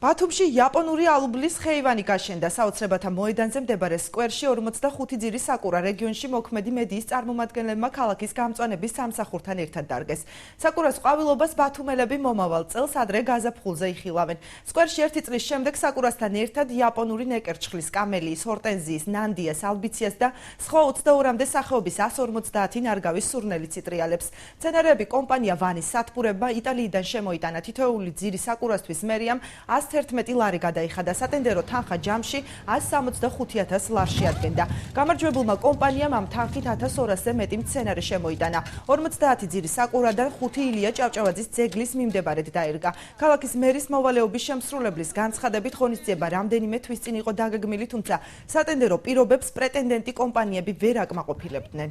ბათუმში იაპონური ალუბლის ხეივანი გაშენდა. საოცრებათა მოედანზე მდებარე სკვერში 45 ძირი საკურა რეგიონში მოქმედი მედიის წარმომადგენლებმა ქალაქის გამწვანების სამსახურთან ერთად დარგეს. საკურას ყვავილობას ბათუმელები მომავალ წელს ადრე გაზაფხულზე იხილავენ. სკვერში ერთი წლის შემდეგ საკურასთან ერთად იაპონური ნეკერჩხლის, კამელიის, ჰორტენზიის, ნანდიას, ალბიციას და სხვა 22-მდე სახეობის 150 ნარგავის სურნელი ციტრიალებს. მცენარეები კომპანია ვანის სათბურებმა იტალიიდან შემოიტანა. თითოეული ძირი საკურასთვის მერიამ 111 ლარი გადაიხადა. სატენდერო თანხა ჯამში 165,000 ლარს შეადგენდა. გამარჯვებულმა კომპანიამ ამ თანხით 1200-ზე მეტი მცენარე შემოიტანა. 50 ძირი საკურადან 5 ილია ჭავჭავაძის ძეგლის მიმდებარედ დაერგა. ქალაქის მერის მოვალეობის შემსრულებლის განცხადებით ღონისძიება რამდენიმე თვის წინ იყო დაგეგმილი, თუმცა სატენდერო პირობებს პრეტენდენტი კომპანიები ვერ აკმაყოფილებდნენ.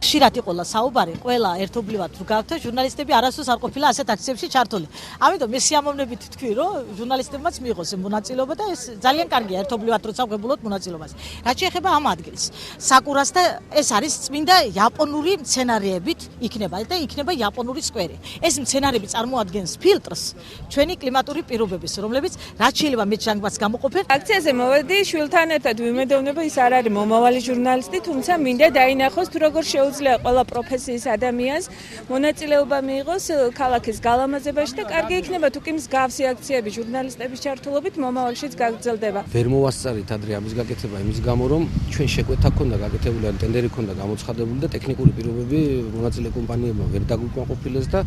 ხშირად იყოლა საუბარი, ყველა ერთობლივად თუ გავთ, ჟურნალისტები არასდროს არ ყოფილა ასეთ აქციებში ჩართული. ამიტომ მე სიამოვნებით თქვი, რომ ჟურნალისტებმაც მიიღოს მონაწილეობა და ეს ძალიან კარგია ერთობლივად როცა ვღებულობთ მონაწილეობას. რაც შეეხება ამ ადგილს, საკურას და ეს არის წმინდა იაპონური მცენარეებით იქნება და იქნება იაპონური სკვერი. ეს მცენარეები წარმოადგენს ფილტრს ჩვენი კლიმატური პირობების, რომლებიც რაც შეიძლება მე ჯანგბას გამოყოფენ. აქციაზე მოვედი შვილთან ერთად, ვიმედოვნება ის არ არის მომავალი ჟურნალისტი, თუმცა მინდა დაინახოს თუ როგორ შეუძლია ყველა პროფესიის ადამიანს მონაწილეობა მიიღოს ქალაქის გალამაზებაში და კარგი იქნება თუ კი მსგავსი აქციები ჟურნალისტების ჩართულობით მომავალშიც გაგრძელდება. ვერ მოვასწარით ადრე ამის გაკეთება იმის გამო, რომ ჩვენ შეკვეთა ქონდა გაკეთებული, ან ტენდერი ქონდა გამოცხადებული და ტექნიკური პირობები მონაწილე კომპანიებმა ვერ დაგუკმაყოფილეს და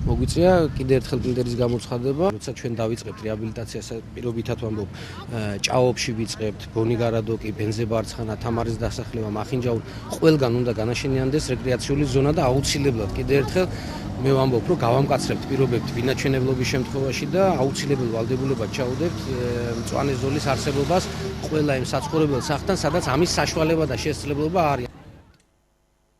მოგვიწია კიდევ ერთხელ ტენდერის გამოცხადება. როცა ჩვენ დავიწყებთ რეაბილიტაციას, პირობითად ვამბობ, ჭაობში ვიწყებთ, ბონიგარადოკი, ბენზებარცხანა, თამარის დასახლება, მახინჯაური, ყველგან უნდა განაშენიანდეს რეკრეაციული ზონა და აუცილებლად კიდევ ერთხელ მე ვამბობ, რომ გავამკაცრებთ პირობებით ვინაჩვენებლობის შემთხვევაში და აუცილებლად ვალდებულებად ჩაუდებთ მწვანე ზოლის არსებობას ყველა იმ საცხოვრებელ სახლთან, სადაც ამის საშუალება და შესაძლებლობა არის.